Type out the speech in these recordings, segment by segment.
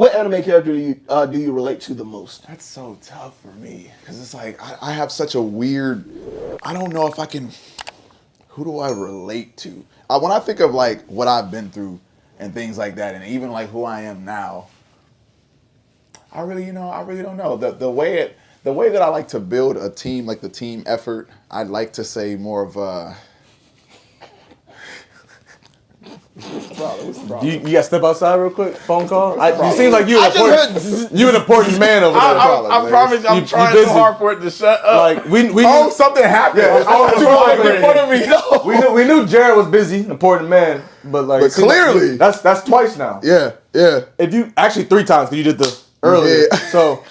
What anime character do you relate to the most? That's so tough for me because it's like I have such a weird. I don't know if I can. Who do I relate to? When I think of like what I've been through and things like that, and even like who I am now, I really don't know. The way that I like to build a team, like the team effort, I'd like to say more of a. You got to step outside real quick? Phone call? You seem like you're an important man over there. I promise I'm trying so hard for it to shut up. Like we knew something happened. in front of me. We knew Jared was busy, an important man, but clearly that's twice now. Yeah. If you actually 3 times because you did the earlier. Yeah. So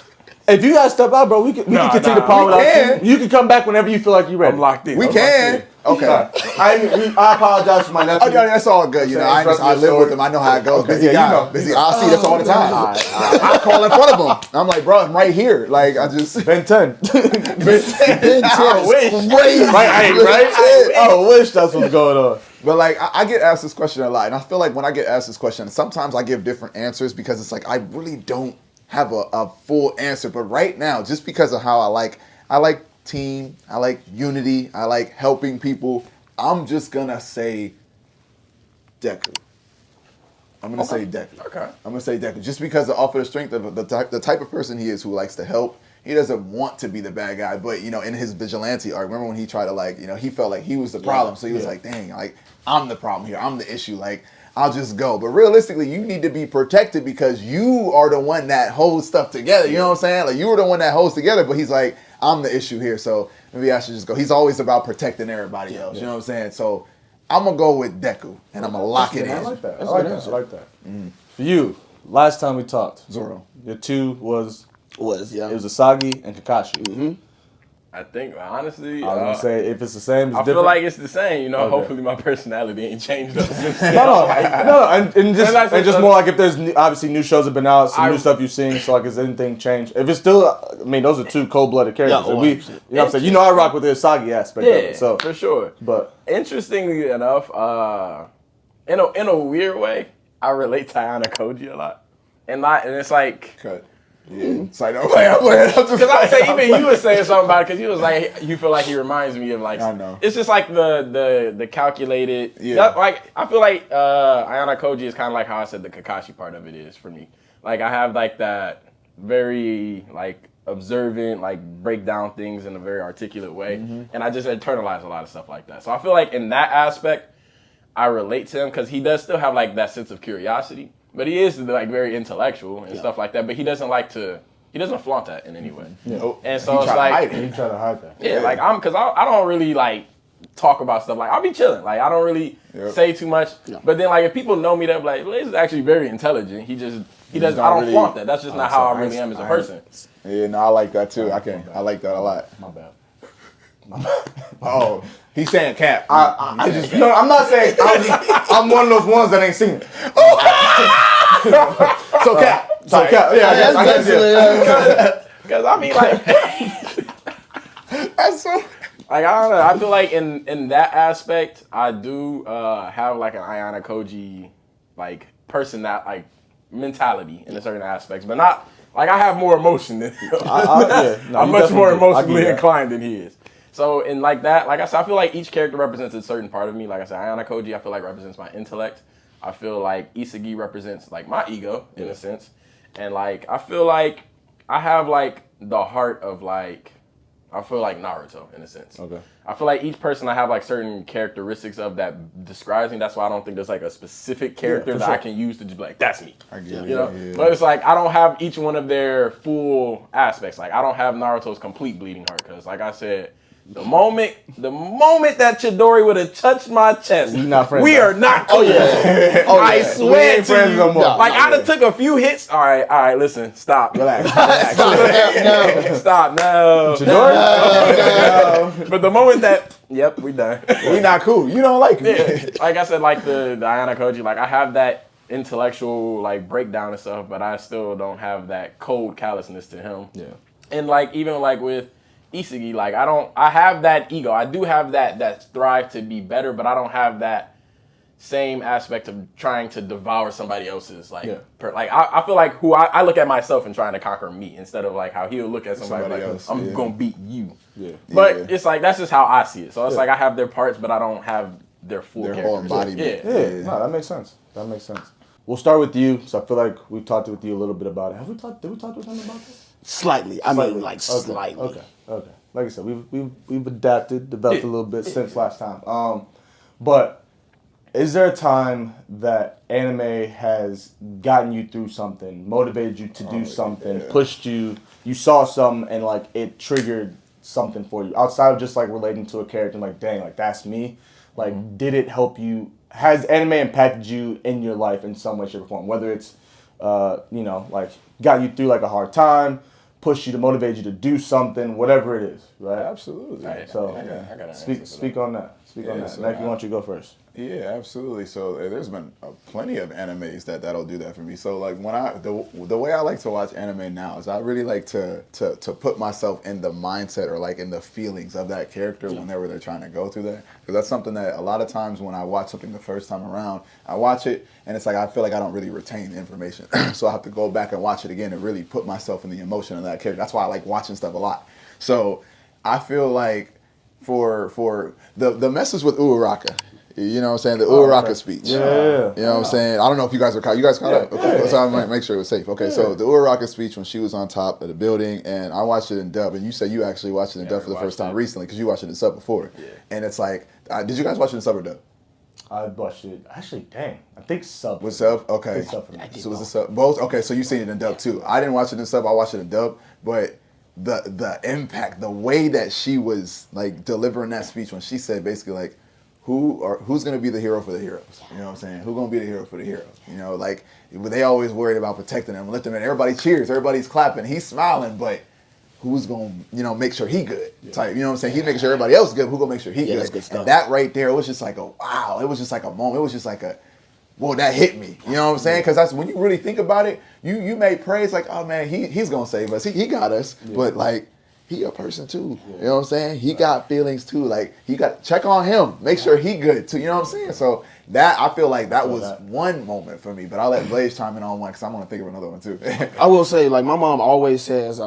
if you guys step out, bro, we can continue the pod without you. You can come back whenever you feel like you're ready. I'm locked in. We can. Okay. I apologize for my nephew. Oh, yeah, that's all good. You know, I live with him. I know how it goes. Busy guy. Busy. I see this all the time. I call in front of him. I'm like, bro, I'm right here. Like, I just Ben 10. Ben 10. I wish. Crazy. Right? I wish that's what's going on. But like, I get asked this question a lot, and I feel like when I get asked this question, sometimes I give different answers because it's like I really don't have a full answer. But right now, just because of how I like team, I like unity, I like helping people, I'm just gonna say Deku. I'm gonna say Deku. Okay. I'm gonna say Deku just because off of the strength of the type of person he is who likes to help. He doesn't want to be the bad guy, but you know, in his vigilante arc, remember when he tried to he felt like he was the problem, so he was like, dang, like I'm the problem here, I'm the issue, like I'll just go. But realistically, you need to be protected because you are the one that holds stuff together. You know what I'm saying? Like you were the one that holds together, but he's like, I'm the issue here, so maybe I should just go. He's always about protecting everybody else. You know what I'm saying? So I'm gonna go with Deku, and I'm gonna lock it in. I like that. I like that. Mm-hmm. For you, last time we talked, Zoro. Your 2 was It was Asagi and Kakashi. Mm-hmm. I think, honestly, I was gonna say if it's the same, it's different. feel like it's the same. You know, hopefully my personality ain't changed up since then. And just more like if there's obviously new shows have been out, some new stuff you've seen. So like, has anything changed? If it's still, I mean, those are 2 cold-blooded characters. Yeah, and you know what I'm saying? You know, I rock with the Asagi aspect of it. So for sure. But interestingly enough, in a weird way, I relate to Ayana Koji a lot, and it's like. Cut. Yeah, it's like, I'm playing. Because I say even you were saying something about it because you was like, you feel like he reminds me of like, I know. It's just like the calculated. Yeah. Like I feel like Ayana Koji is kind of like how I said the Kakashi part of it is for me. Like I have like that very like observant, like break down things in a very articulate way, and I just internalize a lot of stuff like that. So I feel like in that aspect, I relate to him because he does still have like that sense of curiosity. But he is like very intellectual and stuff like that. But he doesn't flaunt that in any way. Yeah. And so it's like he try to hide that. Yeah, like because I don't really like talk about stuff. Like I'll be chilling. Like I don't really say too much. Yeah. But then like if people know me, they're like, Blaze is actually very intelligent. He doesn't. I don't really flaunt that. That's just not how I really am as a person. Yeah, no, I like that too. I like that a lot. My bad. Oh, he's saying cap. I just no. I'm not saying. I'm one of those ones that ain't seen it. So cap. Yeah, I guess. Because I mean, like, That's so. Like I don't know. I feel like in that aspect, I do have like an Ayana Koji like person that like mentality in a certain aspects, but not like I have more emotion than him. I'm much more emotionally inclined than he is. So in like that, like I said, I feel like each character represents a certain part of me. Like I said, Ayana Koji, I feel like represents my intellect. I feel like Isagi represents like my ego in a sense, and like I feel like I have like the heart of like. I feel like Naruto in a sense. Okay. I feel like each person I have like certain characteristics of that describes me. That's why I don't think there's like a specific character that I can use to just be like, that's me. I get it. You know? Yeah. But it's like I don't have each one of their full aspects. Like I don't have Naruto's complete bleeding heart because like I said, the moment that Chidori would have touched my chest, we are not cool. I swear to you. No more. Like I'd have took a few hits. All right, listen, stop, relax. Stop, no. Chidori? No. But the moment that, we done. We not cool. You don't like me. Yeah. Like I said, like the Ayana Koji, like I have that intellectual like breakdown and stuff, but I still don't have that cold callousness to him. Yeah. And like even like with Isagi, like I have that ego. I do have that strive to be better, but I don't have that same aspect of trying to devour somebody else's like I feel like who I look at myself and trying to conquer me instead of like how he'll look at somebody like else. I'm gonna beat you. But it's like that's just how I see it. So it's like I have their parts, but I don't have their full whole embodiment. No, that makes sense. That makes sense. We'll start with you. So I feel like we've talked with you a little bit about it. Did we talk with him about this? Slightly. I mean, like slightly. Okay. Like I said, we've adapted, developed a little bit since last time. But is there a time that anime has gotten you through something, motivated you to do something, pushed you, you saw something and like it triggered something for you outside of just like relating to a character like, dang, like that's me? Like, did it help you? Has anime impacted you in your life in some way, shape, or form? Whether it's, like got you through like a hard time, pushed you to motivate you to do something, whatever it is, right? Absolutely. Right. So I gotta speak on that. Speak on that. so Nike, why don't you go first? Yeah, absolutely. So there's been plenty of animes that'll do that for me. So like when the way I like to watch anime now is I really like to put myself in the mindset or like in the feelings of that character whenever they're trying to go through that. Because that's something that a lot of times when I watch something the first time around, I watch it and it's like I feel like I don't really retain the information. So I have to go back and watch it again and really put myself in the emotion of that character. That's why I like watching stuff a lot. So I feel like for the message with Uraraka, you know what I'm saying? The Uraraka speech. Yeah. You know what I'm saying? I don't know if you guys are caught. You guys caught up? Okay. So I might make sure it was safe. Okay, so the Uraraka speech when she was on top of the building, and I watched it in dub, and you said you actually watched it in dub for the first time recently because you watched it in sub before. Yeah. And it's like, did you guys watch it in sub or dub? I watched it. Actually, dang. I think sub. Was sub? Okay. Sub for me. So was it sub? Both? Okay, so you seen it in dub too. I didn't watch it in sub. I watched it in dub, but the impact, the way that she was like delivering that speech when she said basically like, who's gonna be the hero for the heroes? You know what I'm saying? Who's gonna be the hero for the heroes? You know, like they always worried about protecting them, let them in. Everybody cheers, everybody's clapping, he's smiling, but who's gonna, make sure he good? Type, you know what I'm saying? He's making sure everybody else good. Who gonna make sure he good? That's good stuff. And that right there was just like a wow. It was just like a moment. It was just like a, whoa, that hit me. You know what I'm saying? Because that's when you really think about it. You may praise like, oh man, he's gonna save us. He got us. Yeah. But like, he a person too. Yeah. You know what I'm saying? He got feelings too. Like he got check on him. Make sure he good too. You know what I'm saying? So that I feel like that was one moment for me. But I'll let Blaze chime in on one because I'm gonna think of another one too. I will say, like my mom always says,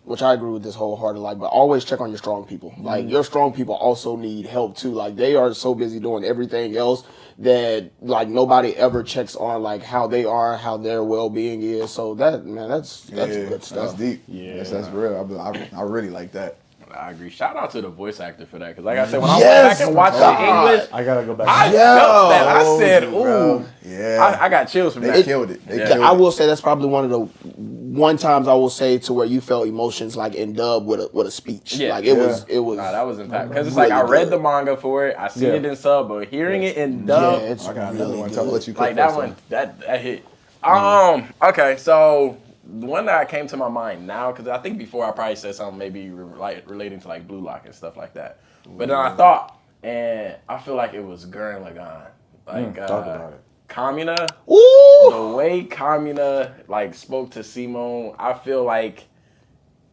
which I agree with this wholeheartedly, like, but always check on your strong people. Like your strong people also need help too. Like they are so busy doing everything else that like nobody ever checks on like how they are, how their well-being is. So that's good stuff. That's deep. Yeah, that's real. I really like that. I agree. Shout out to the voice actor for that because, like I said, when I went back and watched it in English, I gotta go back. I felt that. I said, "Ooh, bro. Yeah." I got chills from that. They killed it. They killed I it. will say that's probably one of the times I will say to where you felt emotions like in dub with a speech. Yeah. Like it was. Nah, that was impactful because it's like I read the manga for it, I seen it in sub, but hearing it in dub, it's I got really another one. good. Tell me what you like that one, that hit. Okay, so the one that came to my mind now, because I think before I probably said something maybe relating to like Blue Lock and stuff like that. But then I thought, and I feel like it was Gurren Lagann. Like, talk about it. Kamina, Ooh! the way Kamina like spoke to Simone, I feel like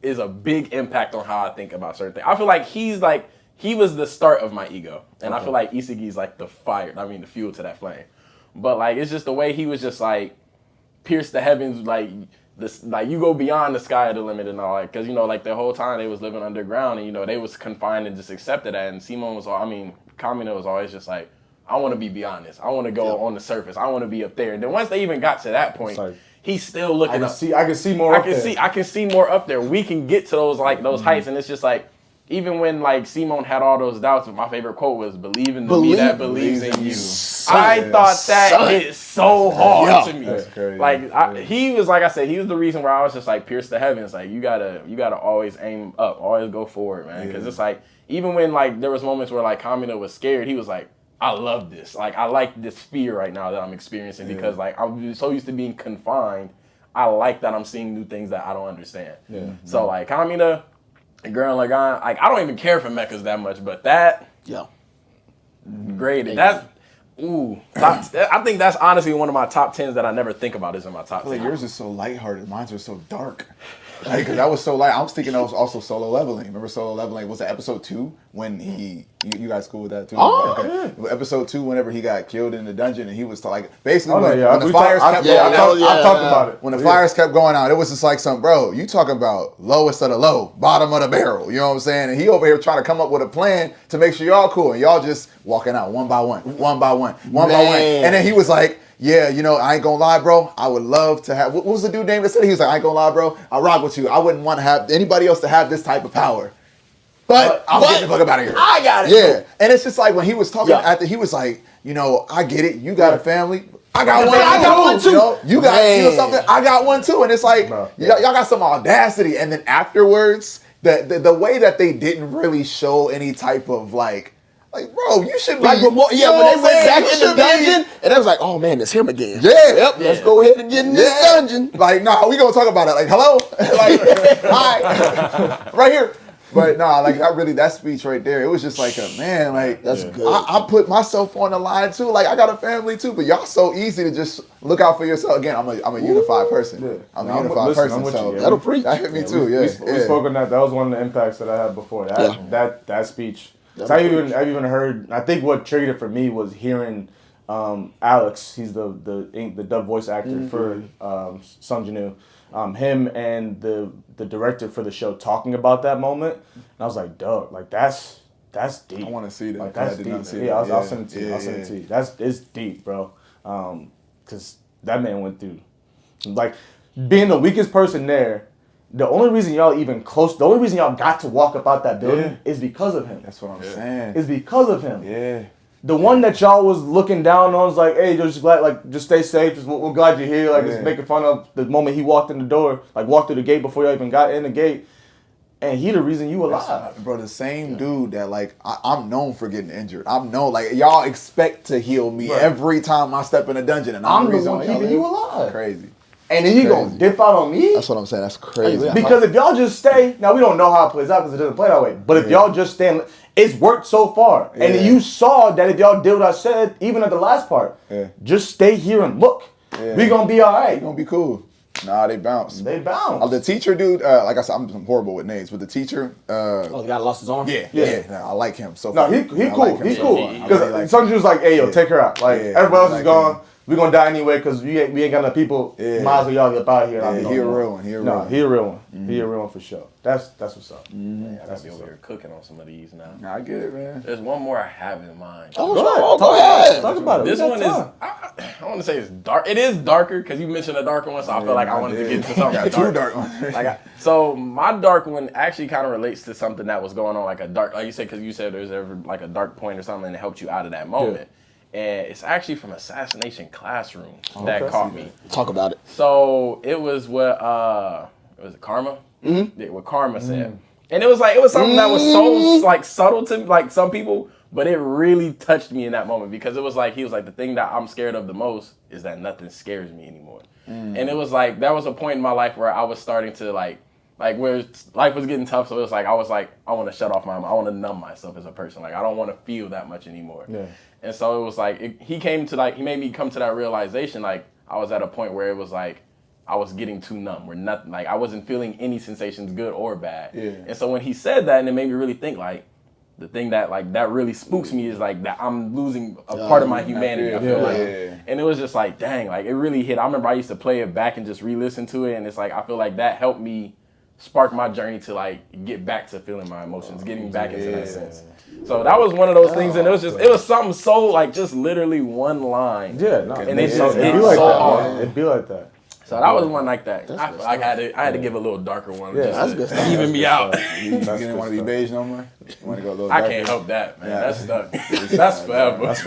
is a big impact on how I think about certain things. I feel like he was the start of my ego. And I feel like Isagi's like the fuel to that flame. But like it's just the way he was just like pierce the heavens, like this, like you go beyond the sky of the limit and all that, because like the whole time they was living underground and they was confined and just accepted that. And Simone was Kamina was always just like, I want to be beyond this. I want to go on the surface. I want to be up there. And then once they even got to that point, he's still looking up. I can see more. I can see more up there. We can get to those heights, and it's just like. Even when like Simone had all those doubts, my favorite quote was "Believe in the me that believes in you." I thought that hit so hard to me. That's crazy. Like he was, like I said, he was the reason where I was just like pierce the heavens. Like you gotta always aim up, always go forward, man. Because it's like even when like there was moments where like Kamina was scared, he was like, I love this. Like I like this fear right now that I'm experiencing because like I'm so used to being confined. I like that I'm seeing new things that I don't understand. Yeah. So like Kamina. Gurren Lagann, like I don't even care for mechas that much, but that, graded. That's, I think that's honestly one of my top 10s that I never think about is in my top 10. Like yours is so lighthearted, mine are so dark. Like, cause that was so light. I was thinking that was also Solo Leveling. Remember Solo Leveling? Was it episode 2 when you guys cool with that too? Oh, okay. Episode 2, whenever he got killed in the dungeon, and he was like, basically Oh, no, when, yeah. when the fires kept going out. I talked about it. When the fires kept going out, it was just like bro, you talking about lowest of the low, bottom of the barrel. You know what I'm saying? And he over here trying to come up with a plan to make sure y'all cool, and y'all just walking out one by one, one by one, one by one. And then he was like, yeah, you know, I ain't gonna lie, bro. I would love to have. What was the dude name that said it? He was like, I ain't gonna lie, bro. I rock with you. I wouldn't want to have anybody else to have this type of power. But I'm getting the fuck up out of here. I got it. Yeah, and it's just like when he was talking after, he was like, you know, I get it. You got a family. I got one. I got one too. You know, you got you know something. I got one too. And it's like y'all got some audacity. And then afterwards, the way that they didn't really show any type of like, bro, you should be. Like, when they went back in the dungeon, and I was like, oh man, it's him again. Yeah. Yep, let's go ahead and get in this dungeon. Like, nah, we gonna talk about it. Like, hello? Like, all right. Right here. But nah, like, that speech right there, it was just like man, like, that's good. I put myself on the line too. Like, I got a family too, but y'all so easy to just look out for yourself. Again, I'm a unified person. Yeah. I'm a unified person. So That'll preach. That hit me too, We spoke on that. That was one of the impacts that I had before. That speech. So I've even heard. I think what triggered it for me was hearing Alex. He's the dub voice actor for Sung Jin-woo. Him and the director for the show talking about that moment, and I was like, "Dog, like that's deep." I want to see that. Like that's I did deep. not see Yeah, that. I'll send it to you. I'll send it to you. It's deep, bro. Because that man went through, like, being the weakest person there. The only reason y'all got to walk up out that building is because of him. That's what I'm saying. It's because of him. Yeah. The one that y'all was looking down on was like, hey, just glad, like, just stay safe. We're glad you're here. Like, just making fun of the moment he walked in the door, like, walked through the gate before y'all even got in the gate. And he the reason you alive. Bro, the same dude that, like, I'm known for getting injured. I'm known, like, y'all expect to heal me every time I step in a dungeon. And I'm the one keeping you alive. Crazy. And then you gonna dip out on me? That's what I'm saying. That's crazy. Because if y'all just stay, now we don't know how it plays out because it doesn't play that way. But if y'all just stay, it's worked so far. And you saw that if y'all did what I said, even at the last part, just stay here and look. We gonna be all right. We gonna be cool. Nah, they bounce. They bounce. The teacher dude, like I said, I'm horrible with names, but the teacher. The guy lost his arm? Yeah. Nah, I like him. So No, he cool. He's cool. Because some dudes like, hey, yo, take her out. Like, everybody else is gone. We gonna die anyway because we ain't got enough people. Might as well y'all get out of here. He a real one. He a real one. He a real one. He a real one for sure. That's what's up. Man, I gotta be over here cooking on some of these now. Nah, I get it, man. There's one more I have in mind. Go ahead. Talk about it. This one is, I want to say it's dark. It is darker because you mentioned a darker one, so I feel like I wanted to get into something dark. Two dark ones. So my dark one actually kind of relates to something that was going on, like you said, because you said there's ever like a dark point or something that helped you out of that moment. And it's actually from Assassination Classroom that caught me. Talk about it. So it was what was it Karma? Mm-hmm. What Karma said. And it was something that was so like subtle to like some people, but it really touched me in that moment because it was like he was like, the thing that I'm scared of the most is that nothing scares me anymore. And it was like that was a point in my life where I was starting to like where life was getting tough, so it was like I want to shut off my mind. I want to numb myself as a person. Like I don't want to feel that much anymore. Yeah. And so it was like he made me come to that realization. Like I was at a point where it was like I was getting too numb, where nothing, like I wasn't feeling any sensations, good or bad. Yeah. And so when he said that, and it made me really think, like the thing that like that really spooks me is like that I'm losing a part of my humanity. I feel like, and it was just like, dang, like it really hit. I remember I used to play it back and just re-listen to it, and it's like I feel like that helped me spark my journey to like get back to feeling my emotions, getting back into that sense. So that was one of those things, and it was something so like just literally one line. Yeah, no, and it just hit so hard. It'd be like that. So that was one like that. I had to give a little darker one. Yeah, just to even me out. You didn't want to be beige no more? You want to go a little darker? I can't help that, man. That's stuck. That's forever. That's